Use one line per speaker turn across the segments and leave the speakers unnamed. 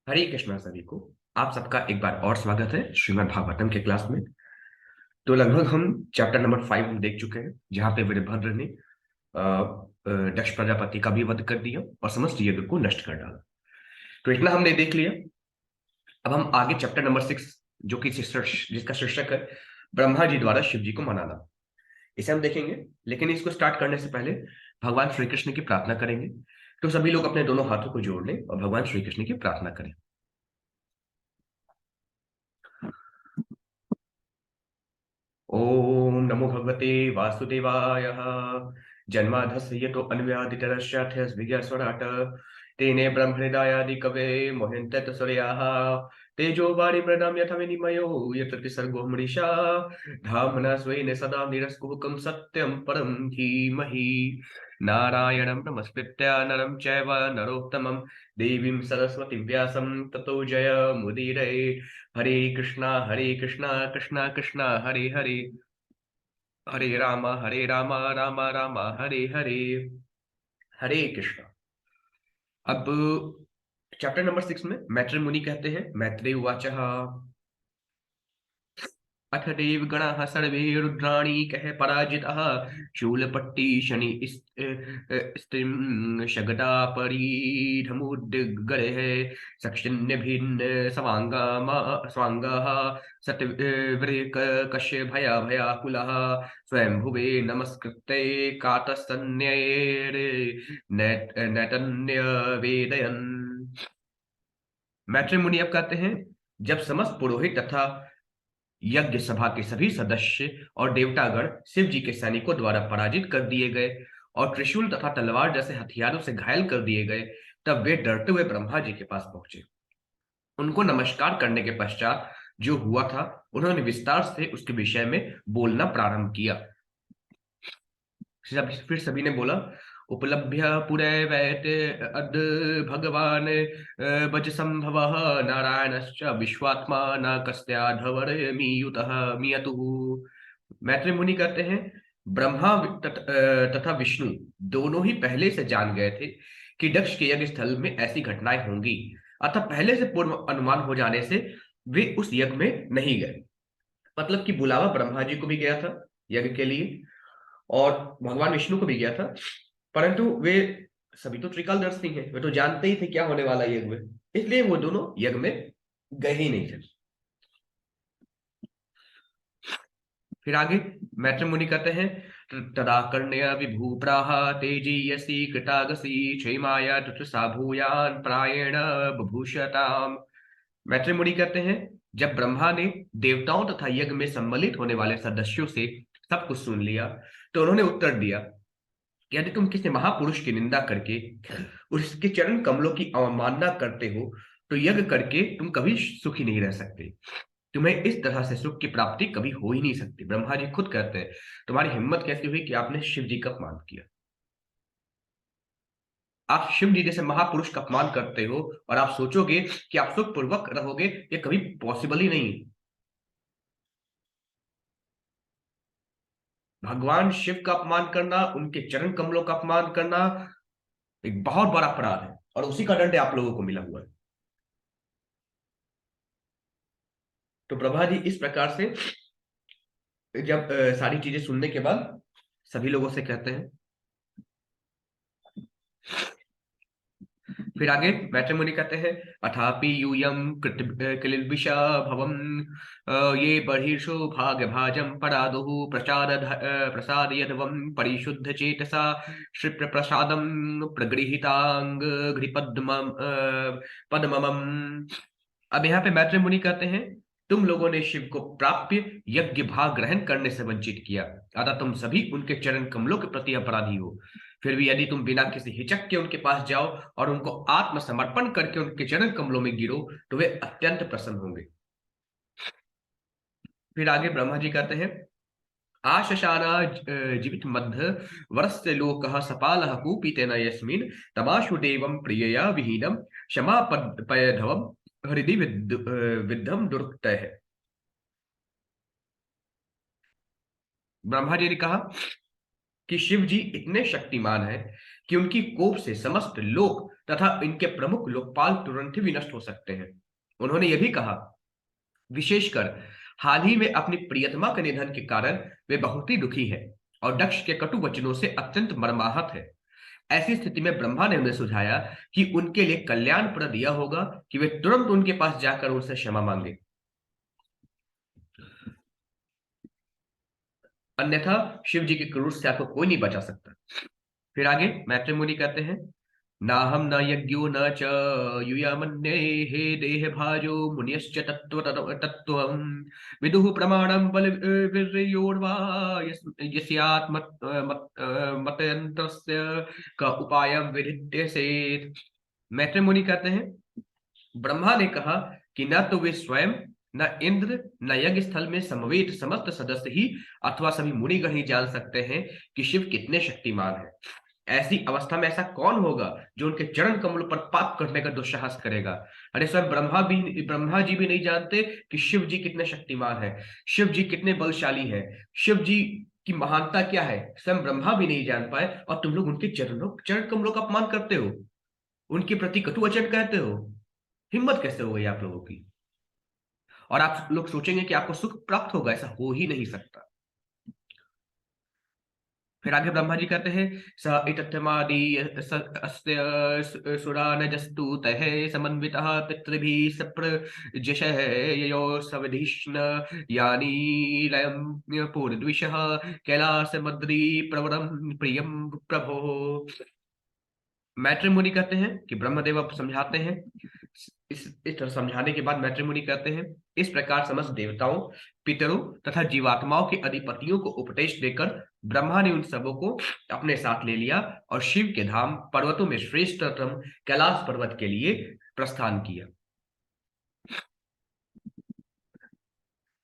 हरे कृष्णा सभी को। आप सबका एक बार और स्वागत है श्रीमद् भागवतम के क्लास में। तो लगभग हम चैप्टर नंबर 5 हम देख चुके हैं, जहाँ पे वीरभद्र ने दक्ष प्रजापति का भी वध कर दिया और समस्त यज्ञ को नष्ट कर डाला। तो इतना हमने देख लिया। अब हम आगे चैप्टर नंबर 6, जो कि जिसका शीर्षक है ब्रह्मा जी द्वारा शिव जी को मनाना, इसे हम देखेंगे। लेकिन इसको स्टार्ट करने से पहले भगवान श्री कृष्ण की प्रार्थना करेंगे। तो सभी लोग अपने दोनों हाथों को जोड़ लें और भगवान श्री कृष्ण की प्रार्थना करें। ओम नमो भगवते वासुदेवाय। जन्माधस्य यतो अन्व्यादितरस्यार्थस्विज्ञस्वराट तेने ब्रह्महृदायादि कवे मोहिन्ते सूर्याः तेजो वारिमृदां यथा विनिमयो यत्र त्रिसर्गो मृषा धाम्ना स्वेन सदा निरस्कुहकं सत्यं परं धीमहि। नारायणं नमस्कृत्य नरं चैव नरोत्तमं देवीं सरस्वतीं व्यासं ततो जयमुदीरये। हरे कृष्णा कृष्णा कृष्णा हरे हरे, हरे राम राम राम हरे हरे। हरे कृष्णा। अब चैप्टर नंबर 6 में मैत्रेय मुनि कहते हैं, मैत्रेय उवाच अथ देवगणाः सर्वे रुद्राणी कः पराजिताः शूलपट्टी शनि स्त्रीं शगटापरीढमुद्गरैः सक्षिण्यभिन्न स्वाङ्गाः सतविककश्यभयाभयाकुलः स्वयंभुवे नमस्कृत्य कातस्तन्यैर्नैतन्यवेदयन्। मैत्रेय मुनि अब कहते हैं, जब समस्त पुरोहित तथा यज्ञ सभा के सभी सदस्य और देवतागण शिव जी के सैनिकों द्वारा पराजित कर दिए गए और त्रिशूल तथा तलवार जैसे हथियारों से घायल कर दिए गए, तब वे डरते हुए ब्रह्मा जी के पास पहुंचे। उनको नमस्कार करने के पश्चात जो हुआ था, उन्होंने विस्तार से उसके विषय में बोलना प्रारंभ किया। फिर सभी ने बोला, उपलभ्य पुरैवैत अद भगवान भज संभव नारायणश्च विश्वात्मा न कस्याधवर मियतु। मैत्रेय मुनि कहते हैं, ब्रह्मा तथा विष्णु दोनों ही पहले से जान गए थे कि दक्ष के यज्ञ स्थल में ऐसी घटनाएं होंगी। अतः पहले से पूर्व अनुमान हो जाने से वे उस यज्ञ में नहीं गए। मतलब कि बुलावा ब्रह्मा जी को भी गया था यज्ञ के लिए और भगवान विष्णु को भी गया था, परंतु वे सभी तो त्रिकालदर्शी हैं, वे तो जानते ही थे क्या होने वाला यज्ञ में, इसलिए वो दोनों यज्ञ में गए ही नहीं थे। फिर आगे मैत्रेय मुनि कहते हैं, तदा कर्ण्य विभूप्राह तेजीयसी कृतागसी क्षेमाय तुतसा भूयान प्रायेण बभूषताम। मैत्रेय मुनि कहते हैं, जब ब्रह्मा ने देवताओं तथा यज्ञ में सम्मिलित होने वाले सदस्यों से सब कुछ सुन लिया, तो उन्होंने उत्तर दिया कि यदि तुम किसी महापुरुष की निंदा करके उसके चरण कमलों की अवमानना करते हो, तो यज्ञ करके तुम कभी सुखी नहीं रह सकते। तुम्हें इस तरह से सुख की प्राप्ति कभी हो ही नहीं सकती। ब्रह्मा जी खुद कहते हैं, तुम्हारी हिम्मत कैसी हुई कि आपने शिव जी का अपमान किया। आप शिव जी जैसे महापुरुष का अपमान करते हो और आप सोचोगे कि आप सुखपूर्वक रहोगे, ये कभी पॉसिबल ही नहीं है। भगवान शिव का अपमान करना, उनके चरण कमलों का अपमान करना एक बहुत बड़ा अपराध है, और उसी का दंड आप लोगों को मिला हुआ है। तो प्रभा जी इस प्रकार से जब सारी चीजें सुनने के बाद सभी लोगों से कहते हैं। फिर आगे मैत्रेय मुनि कहते हैं, अथापि यूयम किलिबिषा भवम ये बर्हिषु भाग्य भाजम परादुः प्रसाद यदवम परिशुद्ध चेतसा क्षिप्र प्रसादम प्रगृहितांग घृपद्मम पद्ममम। अब यहाँ पे मैत्रेय मुनि कहते हैं, तुम लोगों ने शिव को प्राप्य यज्ञ भाग ग्रहण करने से वंचित किया, अतः तुम सभी उनके चरण कमलों के प्रति अपराधी हो। फिर भी यदि तुम बिना किसी हिचक के उनके पास जाओ और उनको आत्मसमर्पण करके उनके चरण कमलों में गिरो, तो वे अत्यंत प्रसन्न होंगे। फिर आगे ब्रह्मा जी कहते हैं, आशशाना जीवित मध्य वरस्य लोकः सपालः कूपितेन यस्मिन् तमाशु देवं प्रियया विहीनम क्षमा पयधवम हृदि विद्धम दुर्तः। ब्रह्मा जी ने कहा कि शिव जी इतने शक्तिमान हैं कि उनकी कोप से समस्त लोक तथा इनके प्रमुख लोकपाल तुरंत ही विनष्ट हो सकते हैं। उन्होंने यह भी कहा, विशेषकर हाल ही में अपनी प्रियतमा के निधन के कारण वे बहुत ही दुखी है और दक्ष के कटु वचनों से अत्यंत मर्माहत है। ऐसी स्थिति में ब्रह्मा ने उन्हें सुझाया कि उनके लिए कल्याणप्रद यह होगा कि वे तुरंत उनके पास जाकर उनसे क्षमा मांगे, अन्यथा शिव जी की क्रूर से आपको कोई नहीं बचा सकता। फिर आगे मैत्री मुनि कहते हैं, ना हम न यज्ञो न च यूयमन्ये हे देह भाजो मुनियश्च तत्त्वम् विदुः प्रमाणं बल वीर्योर्वा यस्यात् मतयंत्रस्य का उपायं विधित्यसेत्। मैत्री मुनि कहते हैं, ब्रह्मा ने कहा कि न तो वे स्वयं, न इंद्र, न यज्ञ स्थल में समवेत समस्त सदस्य ही अथवा सभी मुनिगण ही जान सकते हैं कि शिव कितने शक्तिमान हैं। ऐसी अवस्था में ऐसा कौन होगा जो उनके चरण कमलों पर पाप करने का दुस्साहस करेगा। अरे स्वयं ब्रह्मा जी भी नहीं जानते कि शिव जी कितने शक्तिमान है, शिव जी कितने बलशाली है, शिव जी की महानता क्या है, स्वयं ब्रह्मा भी नहीं जान पाए और तुम लोग उनके चरण कमलों का अपमान करते हो, उनके प्रति कटु वचन कहते हो। हिम्मत कैसे हो गई आप लोगों की। और आप लोग सोचेंगे कि आपको सुख प्राप्त होगा, ऐसा हो ही नहीं सकता। फिर आगे ब्रह्मा जी कहते हैं, स इत्थमादि अस्य सुरानजस्तु तह समन्वितः पितृभिः सप्रजशः ययो सविधिष्ण यानि लयं पूर्णद्विषः कैलासमद्रि प्रवरं प्रियं प्रभो। मैत्री मुनि कहते हैं कि ब्रह्मदेव अब समझाते हैं। इस तरह समझाने के बाद मैत्री मुनि कहते हैं, इस प्रकार समस्त देवताओं, पितरों तथा जीवात्माओं के अधिपतियों को उपदेश देकर ब्रह्मा ने उन सबों को अपने साथ ले लिया और शिव के धाम पर्वतों में श्रेष्ठतम कैलाश पर्वत के लिए प्रस्थान किया।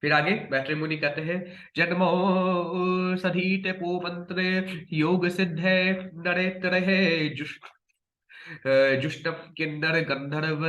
फिर आगे मैत्री मुनि कहते हैं, जन्मो सधीते पो मंत्र योग सिद्ध है नरेत्र है जुष्टम किन्नर गंधर्व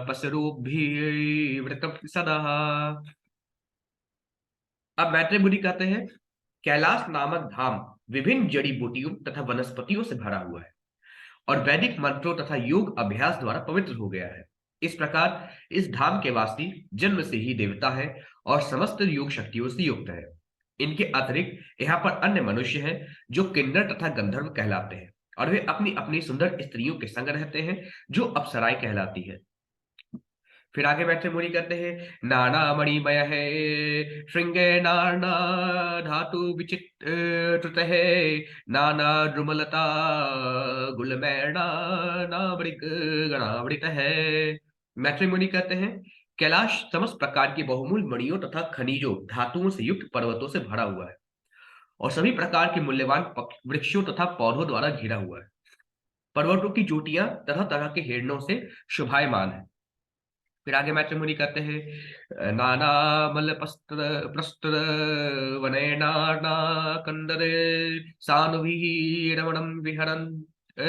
पसरूभिवृतम सदा। अब मैत्री मुनि कहते हैं, कैलाश नामक धाम विभिन्न जड़ी बूटियों तथा वनस्पतियों से भरा हुआ है और वैदिक मंत्रों तथा योग अभ्यास द्वारा पवित्र हो गया है। इस प्रकार इस धाम के वासी जन्म से ही देवता है और समस्त योग शक्तियों से युक्त है। इनके अतिरिक्त यहाँ पर अन्य मनुष्य हैं जो किन्नर तथा गंधर्व कहलाते हैं और वे अपनी अपनी सुंदर स्त्रियों के संग रहते हैं जो अप्सराएं कहलाती है। फिर आगे बैठे मुनि कहते हैं, नाना मणिमय है श्रृंगे नाना धातु विचित्र है नाना द्रुमलता गुलमैना नावृक गणावृत है। मैत्री मुनि कहते हैं, कैलाश समस्त प्रकार की बहुमूल्य मणियों तथा खनिजों धातुओं से युक्त पर्वतों से भरा हुआ है और सभी प्रकार के मूल्यवान वृक्षों तथा पौधों द्वारा घिरा हुआ है। पर्वतों की चोटियां तरह तरह के हिरणों से शोभायमान है। फिर आगे मैत्री मुनि कहते हैं, नाना मल प्रस्त्र वने नाना कंदर सानुभी रमणम विहरन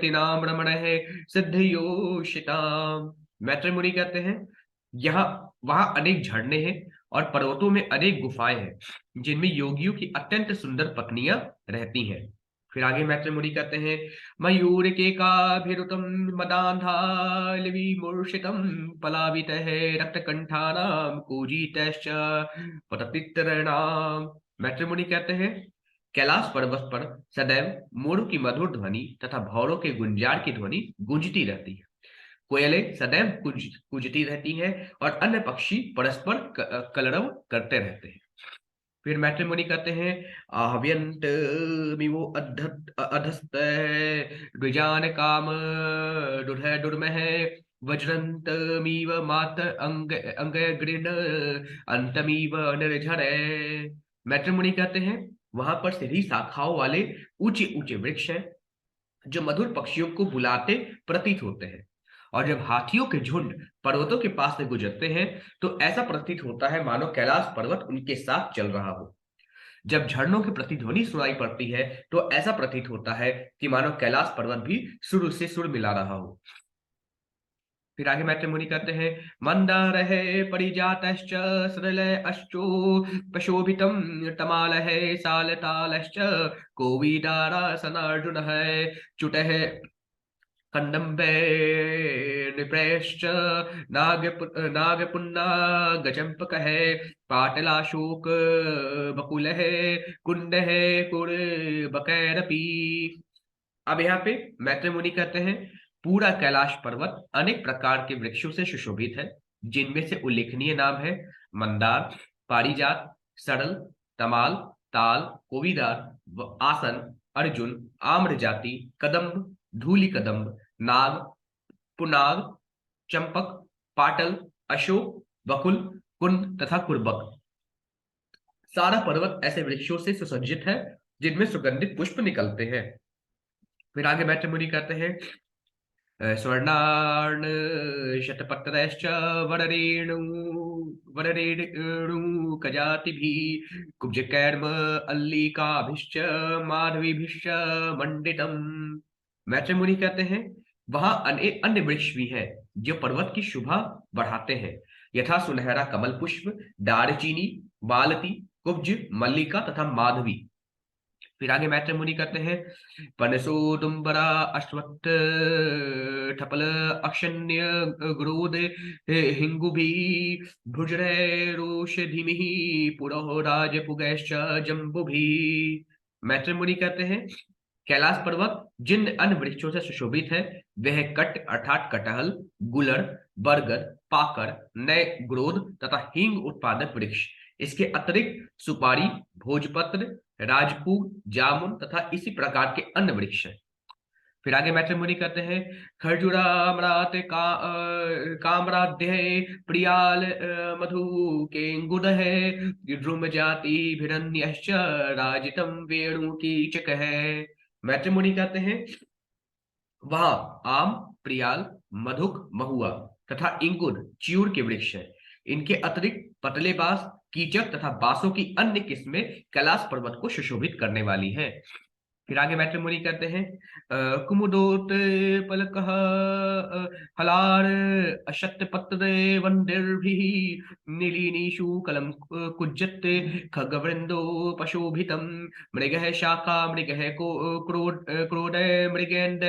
तिनाम रमण है सिद्ध योषिताम। मैत्री मुनि कहते हैं, यहाँ वहां अनेक झरने हैं और पर्वतों में अनेक गुफाएं हैं जिनमें योगियों की अत्यंत सुंदर पत्नियां रहती हैं। फिर आगे मैत्री मुनि कहते हैं, मयूर के काभिरुतम मदान्धालिविमूर्छितम पलावितः रक्तकंठानाम कूजितश्च पततितरणाम। मैत्री मुनि कहते हैं, कैलाश पर्वत पर सदैव मोरों की मधुर ध्वनि तथा भौरों के गुंजार की ध्वनि गूंजती रहती है। कोयलें सदैव कूजती रहती हैं और अन्य पक्षी परस्पर कलरव करते रहते हैं। फिर मैत्री मुनि कहते हैं, आहव्यंत मिवो अधस्त द्विजान काम दुर्ह दुर्मह वज्रंत मीव मात अंग गृण अंतमीव निर्झर। मैत्री मुनि कहते हैं, वहां पर सीधी शाखाओं वाले ऊंचे ऊंचे वृक्ष हैं जो मधुर पक्षियों को बुलाते प्रतीत होते हैं और जब हाथियों के झुंड पर्वतों के पास से गुजरते हैं तो ऐसा प्रतीत होता है मानो कैलाश पर्वत उनके साथ चल रहा हो। जब झरनों की प्रतिध्वनि सुनाई पड़ती है तो ऐसा प्रतीत होता है कि मानो कैलाश पर्वत भी सुर से सुर मिला रहा हो। फिर आगे मैत्री मुनि कहते हैं, मंदार है परिजातश्च सरल अश्चो प्रशोभितम तमाल है सालतालश्च कोविदारा सनार्जुन है चुट है कंदम्बे नृपैश्च नागपुन्ना गजम्पक है पाटलाशोक बकुल है कुंड है कुर अब यहाँ पे मैत्री मुनि कहते हैं, पूरा कैलाश पर्वत अनेक प्रकार के वृक्षों से सुशोभित है, जिनमें से उल्लेखनीय नाम है मंदार, पारिजात, सरल, तमाल, ताल, कोविदार, आसन, अर्जुन, आम्र जाति, कदम्ब, धूलि कदम्ब, नाग, पुनाग, चंपक, पाटल, अशोक, बकुल, कुंद तथा कुर्बक। सारा पर्वत ऐसे वृक्षों से सुसज्जित है जिनमें सुगंधित पुष्प निकलते हैं। फिर आगे मैत्री मुनि कहते हैं, स्वर्णार्ण शतपत्रश्च वररेणु वररेणु कजातिभिः कुब्जकैर्म अल्लिकाभिश्च माधवीभिश्च मंडितम। मैत्री मुनि कहते हैं, वहां अनेक अन्य वृक्ष भी हैं जो पर्वत की शोभा बढ़ाते हैं, यथा सुनहरा कमल पुष्प, दारचीनी, मालती, कुब्ज, मल्लिका तथा माधवी। फिर आगे मैत्री मुनि कहते हैं, पनसो तुम्बरा अश्वत्थ ठपल अक्षन्य ग्रोध हिंगुभी भुजरैरोषधिमिः पुरोह राजपुगैश्च जम्बुभी। मैत्री मुनि कहते हैं, कैलाश पर्वत जिन अन्य वृक्षों से सुशोभित है वह कट अर्थात कटहल, गुलर, बरगद, पाकर, नए ग्रोध तथा हींग उत्पादक वृक्ष, इसके अतिरिक्त सुपारी, भोजपत्र, राजपूग, जामुन तथा इसी प्रकार के अन्य वृक्ष हैं। फिर आगे मैत्री मुनि कहते हैं, खरजुराम्रात कामराध्य प्रियाल मधु केंगुद है द्रुम जाति भिरण्यश्च राजितम वेणु कीचक है। मैत्री मुनि कहते हैं, वहां आम, प्रियाल, मधुक, महुआ तथा इंगुर चियूर के वृक्ष हैं। इनके अतिरिक्त पतले बांस, कीचक तथा बांसों की अन्य किस्में कैलाश पर्वत को सुशोभित करने वाली हैं। फिर आगे मैत्री मुनि कहते हैं, कुमुदोत पलक हलार अशत पत्र वंदिर्भिः नीलिनीषु कलम कुज्जत खगवृंदो पशोभितम मृगः शाखा मृगः को क्रोड मृगेन्द्र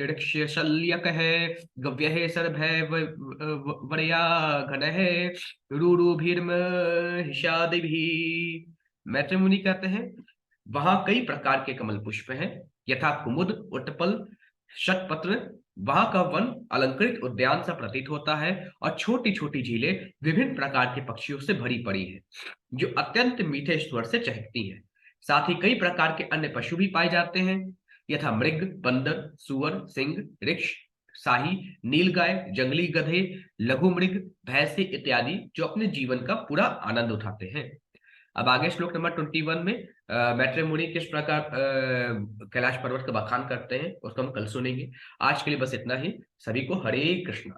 ऋक्षशल्यक है गव्य सर्भय वरया घन है रूरुभिर्म हिषादिभिः। मैत्री मुनि कहते हैं, वहां कई प्रकार के कमल पुष्प हैं, यथा कुमुद, उत्पल, शतपत्र। वहां का वन अलंकृत उद्यान सा प्रतीत होता है और छोटी छोटी झीलें विभिन्न प्रकार के पक्षियों से भरी पड़ी हैं, जो अत्यंत मीठे स्वर से चहकती हैं। साथ ही कई प्रकार के अन्य पशु भी पाए जाते हैं, यथा मृग, बंदर, सुअर, सिंह, रिक्ष, शाही, नीलगाय, जंगली गधे, लघु मृग, भैंसे इत्यादि, जो अपने जीवन का पूरा आनंद उठाते हैं। अब आगे श्लोक नंबर 21 में मैत्री मुनि किस प्रकार कैलाश पर्वत का बखान करते हैं उसको हम कल सुनेंगे। आज के लिए बस इतना ही। सभी को हरे कृष्णा।